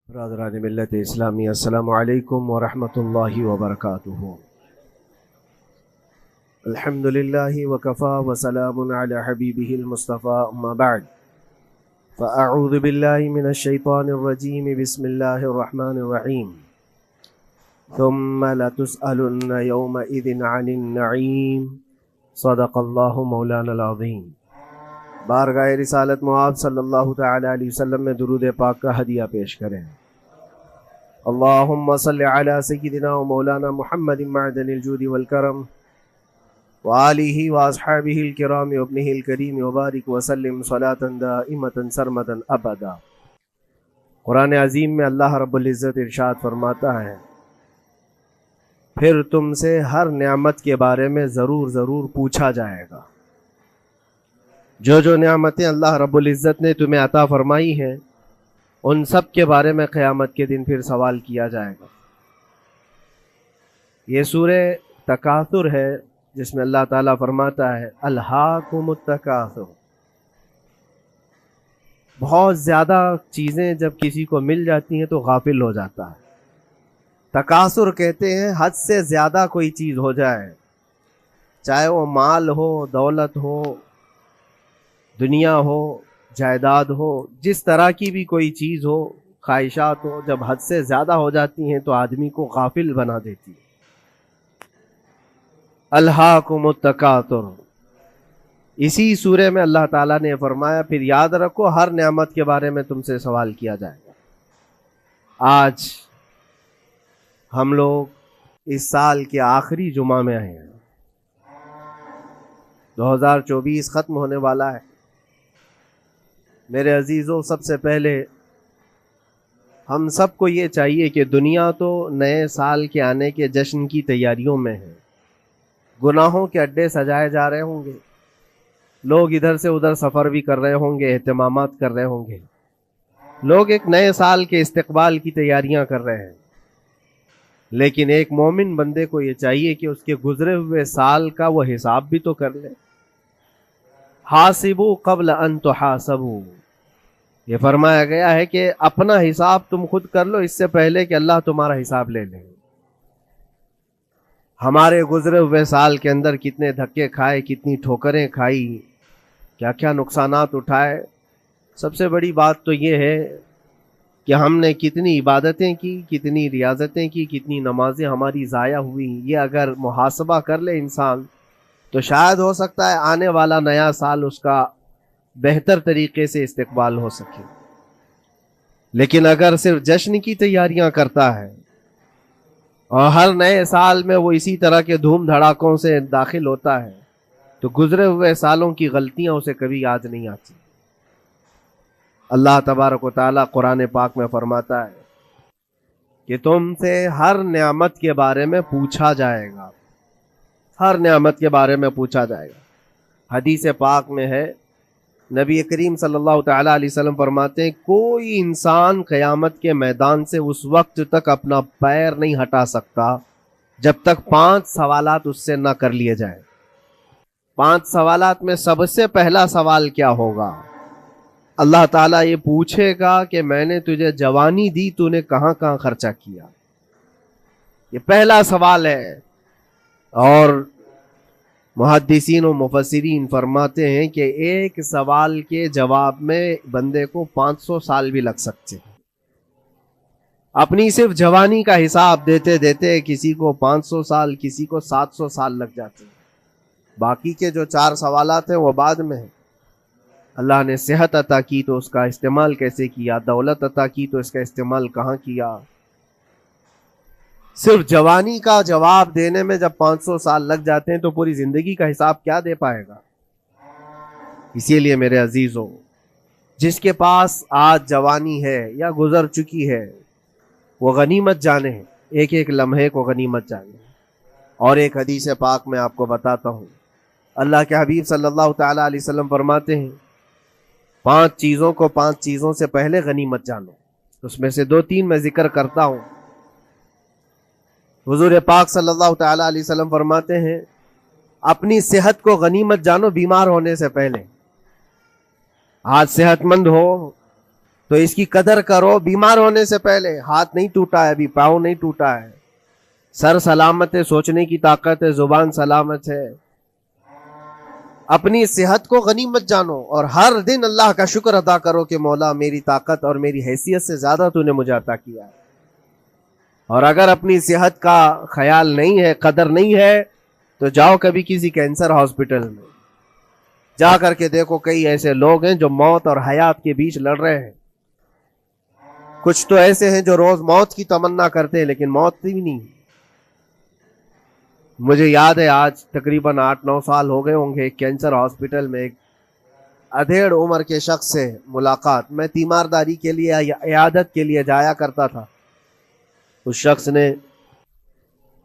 برادران ملت اسلامی، السلام علیکم ورحمۃ اللہ وبرکاتہ۔ الحمد للہ وکفا وسلام علی حبیبہ المصطفیٰ، اما بعد فاعوذ باللہ من الشیطان الرجیم، بسم اللہ الرحمن الرحیم۔ ثم لتسألن یومئذ عن النعیم، صدق اللہ مولانا العظیم۔ بارگاہ رسالت معاب صلی اللہ تعالی علیہ وسلم میں درود پاک کا ہدیہ پیش کریں۔ اللہم صلی علی سیدنا و مولانا محمد معدن الجود والکرم وآلہ واصحابہ الکرام وابنہ الکریم وبارک وسلم صلاة دائمة سرمدا ابدا۔ قرآن عظیم میں اللہ رب العزت ارشاد فرماتا ہے، پھر تم سے ہر نعمت کے بارے میں ضرور پوچھا جائے گا۔ جو نعمتیں اللہ رب العزت نے تمہیں عطا فرمائی ہیں، ان سب کے بارے میں قیامت کے دن پھر سوال کیا جائے گا۔ یہ سورہ تکاثر ہے، جس میں اللہ تعالیٰ فرماتا ہے الہاکم التکاثر۔ بہت زیادہ چیزیں جب کسی کو مل جاتی ہیں تو غافل ہو جاتا ہے۔ تکاثر کہتے ہیں حد سے زیادہ کوئی چیز ہو جائے، چاہے وہ مال ہو، دولت ہو، دنیا ہو، جائیداد ہو، جس طرح کی بھی کوئی چیز ہو، خواہشات ہو، جب حد سے زیادہ ہو جاتی ہیں تو آدمی کو غافل بنا دیتی ہے۔ الہاکم التکاثر، اسی سورہ میں اللہ تعالیٰ نے فرمایا پھر یاد رکھو ہر نعمت کے بارے میں تم سے سوال کیا جائے گا۔ آج ہم لوگ اس سال کے آخری جمعہ میں آئے ہیں، 2024 ختم ہونے والا ہے۔ میرے عزیزوں، سب سے پہلے ہم سب کو یہ چاہیے کہ دنیا تو نئے سال کے آنے کے جشن کی تیاریوں میں ہے۔ گناہوں کے اڈے سجائے جا رہے ہوں گے، لوگ ادھر سے ادھر سفر بھی کر رہے ہوں گے، اہتمامات کر رہے ہوں گے، لوگ ایک نئے سال کے استقبال کی تیاریاں کر رہے ہیں۔ لیکن ایک مومن بندے کو یہ چاہیے کہ اس کے گزرے ہوئے سال کا وہ حساب بھی تو کر لے۔ حاسبوا قبل ان تحاسبوا، یہ فرمایا گیا ہے کہ اپنا حساب تم خود کر لو اس سے پہلے کہ اللہ تمہارا حساب لے لے۔ ہمارے گزرے ہوئے سال کے اندر کتنے دھکے کھائے، کتنی ٹھوکریں کھائی، کیا کیا نقصانات اٹھائے۔ سب سے بڑی بات تو یہ ہے کہ ہم نے کتنی عبادتیں کی، کتنی ریاضتیں کی، کتنی نمازیں ہماری ضائع ہوئی۔ یہ اگر محاسبہ کر لے انسان تو شاید ہو سکتا ہے آنے والا نیا سال اس کا بہتر طریقے سے استقبال ہو سکے۔ لیکن اگر صرف جشن کی تیاریاں کرتا ہے اور ہر نئے سال میں وہ اسی طرح کے دھوم دھڑاکوں سے داخل ہوتا ہے تو گزرے ہوئے سالوں کی غلطیاں اسے کبھی یاد نہیں آتی۔ اللہ تبارک و تعالیٰ قرآن پاک میں فرماتا ہے کہ تم سے ہر نعمت کے بارے میں پوچھا جائے گا، ہر نعمت کے بارے میں پوچھا جائے گا۔ حدیث پاک میں ہے، نبی کریم صلی اللہ تعالیٰ علیہ وسلم فرماتے ہیں کوئی انسان قیامت کے میدان سے اس وقت تک اپنا پیر نہیں ہٹا سکتا جب تک 5 سوالات اس سے نہ کر لیے جائیں۔ 5 سوالات میں سب سے پہلا سوال کیا ہوگا؟ اللہ تعالیٰ یہ پوچھے گا کہ میں نے تجھے جوانی دی، تو نے کہاں کہاں خرچہ کیا؟ یہ پہلا سوال ہے۔ اور محدثین و مفسرین فرماتے ہیں کہ ایک سوال کے جواب میں بندے کو 500 سال بھی لگ سکتے ہیں۔ اپنی صرف جوانی کا حساب دیتے دیتے کسی کو 500 سال، کسی کو 700 سال لگ جاتے ہیں۔ باقی کے جو 4 سوالات ہیں وہ بعد میں ہیں۔ اللہ نے صحت عطا کی تو اس کا استعمال کیسے کیا، دولت عطا کی تو اس کا استعمال کہاں کیا۔ صرف جوانی کا جواب دینے میں جب 500 سال لگ جاتے ہیں تو پوری زندگی کا حساب کیا دے پائے گا؟ اسی لیے میرے عزیزوں، جس کے پاس آج جوانی ہے یا گزر چکی ہے وہ غنیمت جانے، ایک ایک لمحے کو غنیمت جانے۔ اور ایک حدیث پاک میں آپ کو بتاتا ہوں، اللہ کے حبیب صلی اللہ تعالیٰ علیہ وسلم فرماتے ہیں 5 چیزوں کو 5 چیزوں سے پہلے غنیمت جانو۔ اس میں سے 2-3 میں ذکر کرتا ہوں۔ حضور پاک صلی اللہ تعالیٰ علیہ وسلم فرماتے ہیں اپنی صحت کو غنیمت جانو بیمار ہونے سے پہلے۔ آج صحت مند ہو تو اس کی قدر کرو بیمار ہونے سے پہلے. ہاتھ نہیں ٹوٹا ہے ابھی, پاؤں نہیں ٹوٹا ہے, سر سلامت ہے, سوچنے کی طاقت ہے, زبان سلامت ہے. اپنی صحت کو غنیمت جانو اور ہر دن اللہ کا شکر ادا کرو کہ مولا میری طاقت اور میری حیثیت سے زیادہ تو نے مجھے عطا کیا ہے. اور اگر اپنی صحت کا خیال نہیں ہے, قدر نہیں ہے, تو جاؤ کبھی کسی کینسر ہاسپٹل میں, جا کر کے دیکھو کئی ایسے لوگ ہیں جو موت اور حیات کے بیچ لڑ رہے ہیں. کچھ تو ایسے ہیں جو روز موت کی تمنا کرتے ہیں لیکن موت بھی نہیں. مجھے یاد ہے آج تقریباً 8-9 سال ہو گئے ہوں گے, ایک کینسر ہاسپٹل میں ایک ادھیڑ عمر کے شخص سے ملاقات. میں تیمارداری کے لیے عیادت کے لیے جایا کرتا تھا. اس شخص نے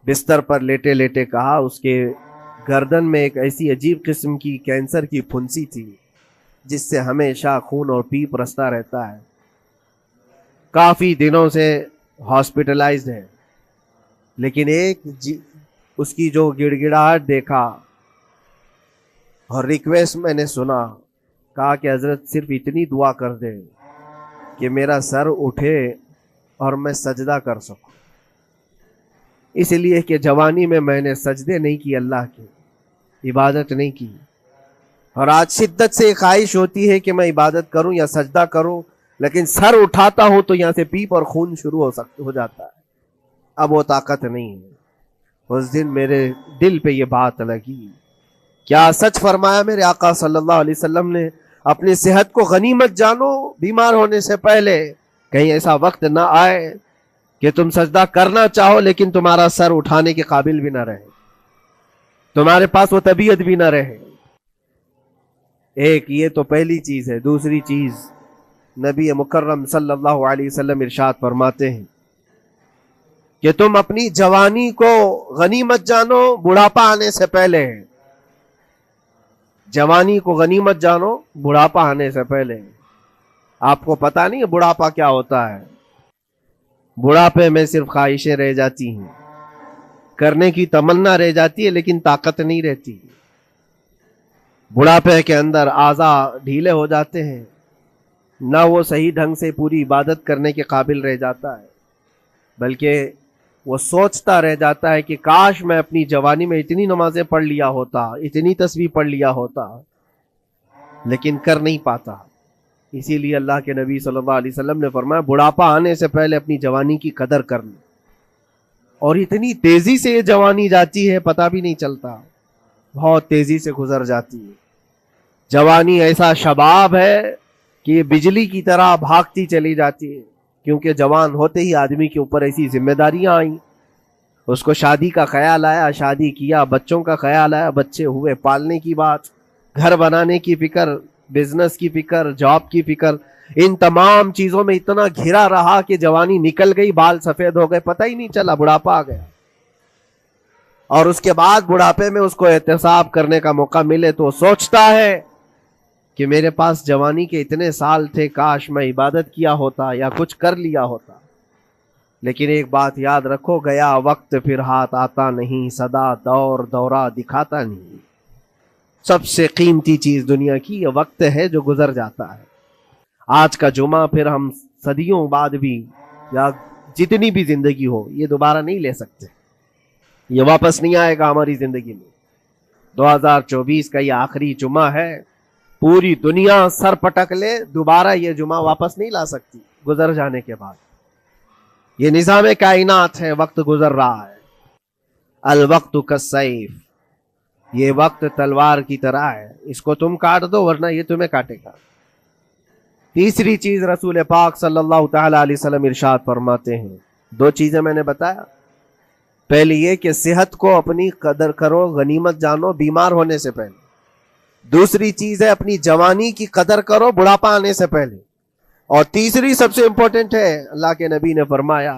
بستر پر لیٹے لیٹے کہا اس کے گردن میں ایک ایسی عجیب قسم کی کینسر کی پھنسی تھی جس سے ہمیشہ خون اور پیپ رستا رہتا ہے. کافی دنوں سے ہاسپٹلائزڈ ہے, لیکن اس کی جو گڑ گڑاہٹ دیکھا اور ریکویسٹ میں نے سنا, کہا کہ حضرت صرف اتنی دعا کر دے کہ میرا سر اٹھے اور میں سجدہ کر سکوں. اس لیے کہ جوانی میں نے سجدے نہیں کی, اللہ کی عبادت نہیں کی, اور آج شدت سے خواہش ہوتی ہے کہ میں عبادت کروں یا سجدہ کروں, لیکن سر اٹھاتا ہوں تو یہاں سے پیپ اور خون شروع ہو جاتا ہے. اب وہ طاقت نہیں ہے. اس دن میرے دل پہ یہ بات لگی, کیا سچ فرمایا میرے آقا صلی اللہ علیہ وسلم نے, اپنی صحت کو غنیمت جانو بیمار ہونے سے پہلے, کہیں ایسا وقت نہ آئے کہ تم سجدہ کرنا چاہو لیکن تمہارا سر اٹھانے کے قابل بھی نہ رہے, تمہارے پاس وہ طبیعت بھی نہ رہے. ایک یہ تو پہلی چیز ہے. دوسری چیز, نبی مکرم صلی اللہ علیہ وسلم ارشاد فرماتے ہیں کہ تم اپنی جوانی کو غنیمت جانو بڑھاپا آنے سے پہلے. جوانی کو غنیمت جانو بڑھاپا آنے سے پہلے. آپ کو پتا نہیں ہے بڑھاپا کیا ہوتا ہے؟ بڑھاپے میں صرف خواہشیں رہ جاتی ہیں, کرنے کی تمنا رہ جاتی ہے لیکن طاقت نہیں رہتی. بڑھاپے کے اندر اعضاء ڈھیلے ہو جاتے ہیں, نہ وہ صحیح ڈھنگ سے پوری عبادت کرنے کے قابل رہ جاتا ہے, بلکہ وہ سوچتا رہ جاتا ہے کہ کاش میں اپنی جوانی میں اتنی نمازیں پڑھ لیا ہوتا, اتنی تسبیح پڑھ لیا ہوتا, لیکن کر نہیں پاتا. اسی لیے اللہ کے نبی صلی اللہ علیہ وسلم نے فرمایا بڑھاپا آنے سے پہلے اپنی جوانی کی قدر کرنا. اور اتنی تیزی سے یہ جوانی جاتی ہے پتہ بھی نہیں چلتا, بہت تیزی سے گزر جاتی ہے. جوانی ایسا شباب ہے کہ یہ بجلی کی طرح بھاگتی چلی جاتی ہے, کیونکہ جوان ہوتے ہی آدمی کے اوپر ایسی ذمہ داریاں آئیں. اس کو شادی کا خیال آیا, شادی کیا, بچوں کا خیال آیا, بچے ہوئے, پالنے کی بات, گھر بنانے کی فکر, بزنس کی فکر, جاب کی فکر, ان تمام چیزوں میں اتنا گھرا رہا کہ جوانی نکل گئی, بال سفید ہو گئے, پتہ ہی نہیں چلا, بڑھاپا آ گیا. اور اس کے بعد بڑھاپے میں اس کو احتساب کرنے کا موقع ملے تو سوچتا ہے کہ میرے پاس جوانی کے اتنے سال تھے, کاش میں عبادت کیا ہوتا یا کچھ کر لیا ہوتا. لیکن ایک بات یاد رکھو, گیا وقت پھر ہاتھ آتا نہیں, سدا دور دورہ دکھاتا نہیں. سب سے قیمتی چیز دنیا کی یہ وقت ہے جو گزر جاتا ہے. آج کا جمعہ پھر ہم صدیوں بعد بھی یا جتنی بھی زندگی ہو یہ دوبارہ نہیں لے سکتے, یہ واپس نہیں آئے گا ہماری زندگی میں. 2024 کا یہ آخری جمعہ ہے, پوری دنیا سر پٹک لے دوبارہ یہ جمعہ واپس نہیں لا سکتی گزر جانے کے بعد. یہ نظام کائنات ہے, وقت گزر رہا ہے. الوقت کالسیف, یہ وقت تلوار کی طرح ہے, اس کو تم کاٹ دو ورنہ یہ تمہیں کاٹے گا. تیسری چیز رسول پاک صلی اللہ تعالی علیہ وسلم ارشاد فرماتے ہیں, 2 چیزیں میں نے بتایا. پہلی یہ کہ صحت کو اپنی قدر کرو, غنیمت جانو بیمار ہونے سے پہلے. دوسری چیز ہے اپنی جوانی کی قدر کرو بڑھاپا آنے سے پہلے. اور تیسری سب سے امپورٹنٹ ہے, اللہ کے نبی نے فرمایا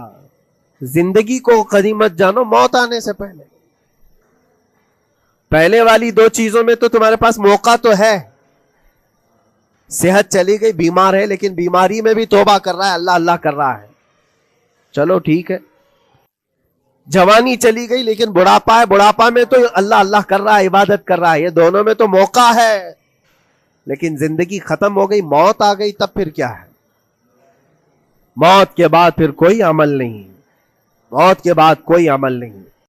زندگی کو غنیمت جانو موت آنے سے پہلے. پہلے والی 2 چیزوں میں تو تمہارے پاس موقع تو ہے. صحت چلی گئی, بیمار ہے, لیکن بیماری میں بھی توبہ کر رہا ہے, اللہ اللہ کر رہا ہے, چلو ٹھیک ہے. جوانی چلی گئی لیکن بڑھاپا ہے, بڑھاپا میں تو اللہ اللہ کر رہا ہے, عبادت کر رہا ہے. یہ دونوں میں تو موقع ہے, لیکن زندگی ختم ہو گئی, موت آ گئی, تب پھر کیا ہے؟ موت کے بعد پھر کوئی عمل نہیں، موت کے بعد کوئی عمل نہیں۔